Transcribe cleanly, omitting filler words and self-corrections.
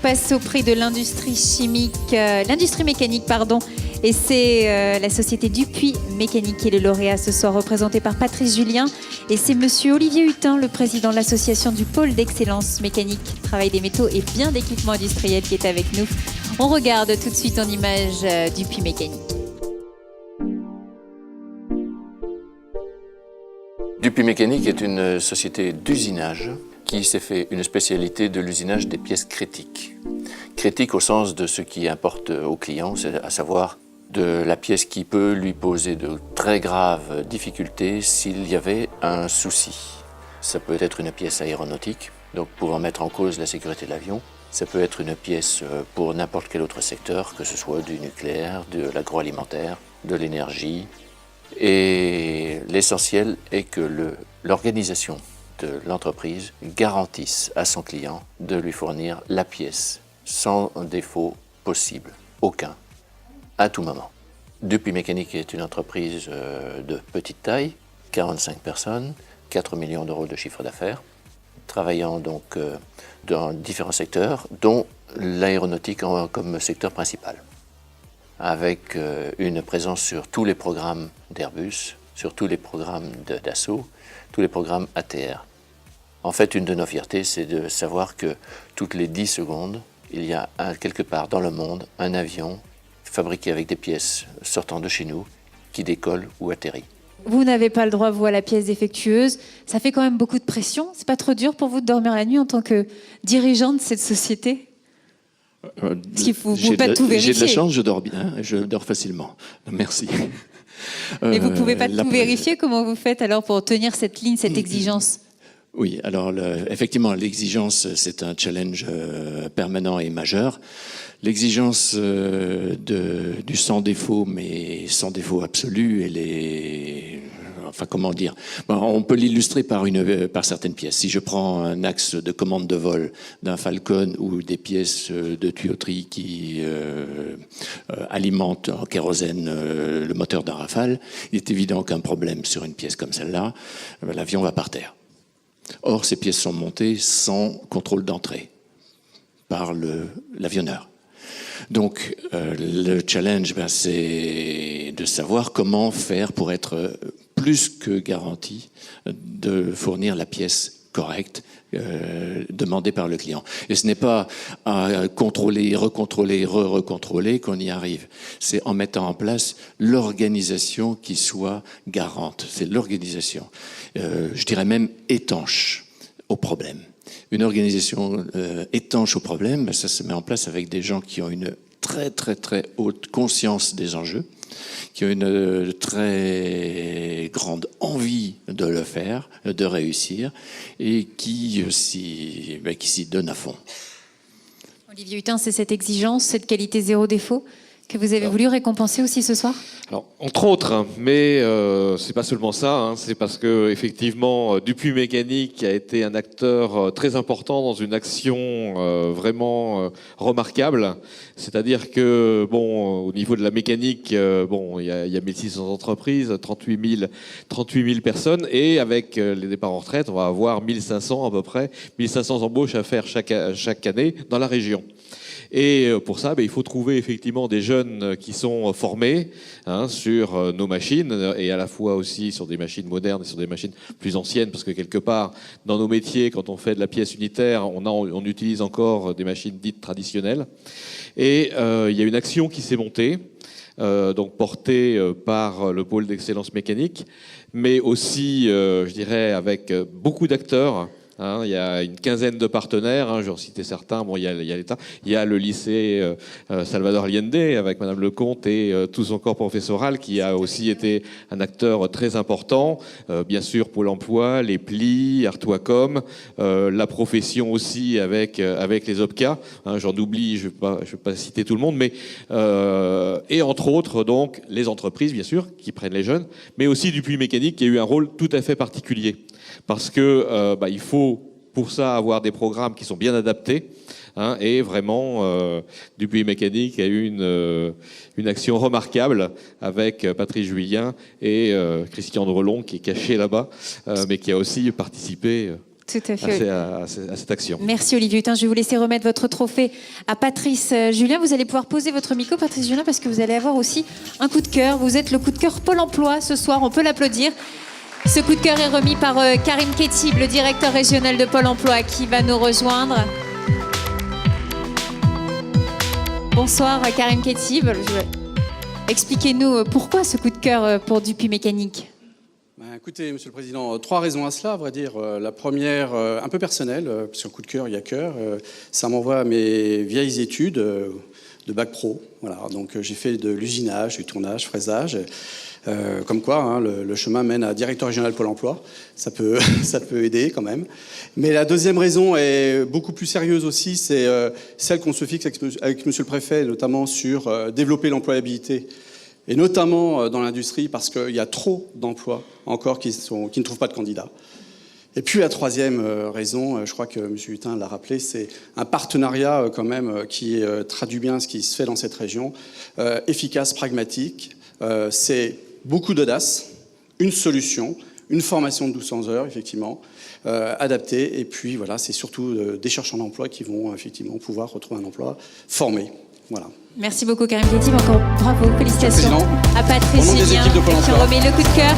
passe au prix de l'industrie chimique, l'industrie mécanique, pardon. Et c'est la société Dupuis Mécanique qui est le lauréat ce soir, représenté par Patrice Julien. Et c'est monsieur Olivier Hutin, le président de l'association du pôle d'excellence mécanique, travail des métaux et bien d'équipements industriels qui est avec nous. On regarde tout de suite en image Dupuis Mécanique. Dupuis Mécanique est une société d'usinage qui s'est fait une spécialité de l'usinage des pièces critiques. Critique au sens de ce qui importe au client, c'est à savoir de la pièce qui peut lui poser de très graves difficultés s'il y avait un souci. Ça peut être une pièce aéronautique, donc pouvant mettre en cause la sécurité de l'avion. Ça peut être une pièce pour n'importe quel autre secteur, que ce soit du nucléaire, de l'agroalimentaire, de l'énergie. Et l'essentiel est que l'organisation de l'entreprise garantisse à son client de lui fournir la pièce sans défaut possible, aucun, à tout moment. Dupuis Mécanique est une entreprise de petite taille, 45 personnes, 4 millions d'euros de chiffre d'affaires, travaillant donc dans différents secteurs, dont l'aéronautique comme secteur principal, avec une présence sur tous les programmes d'Airbus, sur tous les programmes d'Assaut, tous les programmes ATR. En fait, une de nos fiertés, c'est de savoir que toutes les 10 secondes, il y a quelque part dans le monde un avion fabriqué avec des pièces sortant de chez nous qui décolle ou atterrit. Vous n'avez pas le droit, vous, à la pièce défectueuse. Ça fait quand même beaucoup de pression. C'est pas trop dur pour vous de dormir la nuit en tant que dirigeant de cette société ? Parce qu'il faut pas tout vérifier. J'ai de la chance, je dors bien, je dors facilement. Merci. Mais vous ne pouvez pas tout vérifier. Comment vous faites alors pour tenir cette ligne, cette exigence ? Oui, alors effectivement, l'exigence, c'est un challenge permanent et majeur. L'exigence du sans défaut, mais sans défaut absolu, elle est... Enfin, comment dire, on peut l'illustrer par certaines pièces. Si je prends un axe de commande de vol d'un Falcon ou des pièces de tuyauterie qui alimentent en kérosène le moteur d'un Rafale, il est évident qu'un problème sur une pièce comme celle-là, l'avion va par terre. Or, ces pièces sont montées sans contrôle d'entrée par l'avionneur. Donc, le challenge, c'est de savoir comment faire pour être plus que garanti de fournir la pièce correcte demandée par le client. Et ce n'est pas à contrôler, recontrôler, re-recontrôler qu'on y arrive. C'est en mettant en place l'organisation qui soit garante. C'est l'organisation, je dirais même étanche aux problèmes. Une organisation étanche aux problèmes, ça se met en place avec des gens qui ont une très très très haute conscience des enjeux, qui ont une très grande envie de le faire, de réussir, et qui s'y donnent à fond. Olivier Hutin, c'est cette exigence, cette qualité zéro défaut que vous avez voulu récompenser aussi ce soir ? Alors, entre autres, hein, mais c'est pas seulement ça, hein, c'est parce que effectivement, Dupuis Mécanique a été un acteur très important dans une action vraiment remarquable. C'est-à-dire que, bon, au niveau de la mécanique, bon, il y a 1600 entreprises, 38 000 personnes, et avec les départs en retraite, on va avoir 1500 à peu près, 1500 embauches à faire chaque année dans la région. Et pour ça, il faut trouver effectivement des jeunes qui sont formés sur nos machines, et à la fois aussi sur des machines modernes et sur des machines plus anciennes, parce que quelque part, dans nos métiers, quand on fait de la pièce unitaire, on utilise encore des machines dites traditionnelles. Et il y a une action qui s'est montée, donc portée par le pôle d'excellence mécanique, mais aussi, je dirais, avec beaucoup d'acteurs. Il y a une quinzaine de partenaires, je vais en citer certains. Bon, il y a l'État, il y a le lycée Salvador Allende avec Madame Lecomte et tout son corps professoral qui a aussi été un acteur très important. Bien sûr, Pôle emploi, les PLI, Artoicom, la profession aussi avec les OPCA. J'en oublie, je vais pas citer tout le monde, mais et entre autres donc les entreprises bien sûr qui prennent les jeunes, mais aussi Dupuis Mécanique qui a eu un rôle tout à fait particulier. Parce que il faut pour ça avoir des programmes qui sont bien adaptés, et vraiment Dupuis Mécanique a eu une action remarquable avec Patrice Julien et Christian Drelon qui est caché là-bas, mais qui a aussi participé. Tout à fait. à cette action. Merci Olivier Hutin. Je vais vous laisser remettre votre trophée à Patrice Julien. Vous allez pouvoir poser votre micro, Patrice Julien, parce que vous allez avoir aussi un coup de cœur. Vous êtes le coup de cœur Pôle emploi ce soir, on peut l'applaudir. Ce coup de cœur est remis par Karim Ketib, le directeur régional de Pôle emploi, qui va nous rejoindre. Bonsoir Karim Ketib. Expliquez-nous pourquoi ce coup de cœur pour Dupuis Mécanique. Écoutez, Monsieur le Président, 3 raisons à cela, à vrai dire. La première, un peu personnelle, parce qu'un coup de cœur, il y a cœur. Ça m'envoie à mes vieilles études de bac pro. Voilà, donc j'ai fait de l'usinage, du tournage, fraisage. Comme quoi, hein, le chemin mène à directeur régional Pôle emploi. Ça peut aider quand même. Mais la deuxième raison est beaucoup plus sérieuse aussi, c'est celle qu'on se fixe avec Monsieur le Préfet, notamment sur développer l'employabilité. Et notamment dans l'industrie, parce qu'il y a trop d'emplois encore qui ne trouvent pas de candidats. Et puis la troisième raison, je crois que M. Hutin l'a rappelé, c'est un partenariat quand même qui traduit bien ce qui se fait dans cette région, efficace, pragmatique. C'est beaucoup d'audace, une solution, une formation de 1200 heures, effectivement, adaptée. Et puis voilà, c'est surtout des chercheurs d'emploi qui vont effectivement pouvoir retrouver un emploi formé. Voilà. Merci beaucoup Karim Ketib, encore bravo, félicitations à Patrice Julien qui remet le coup de cœur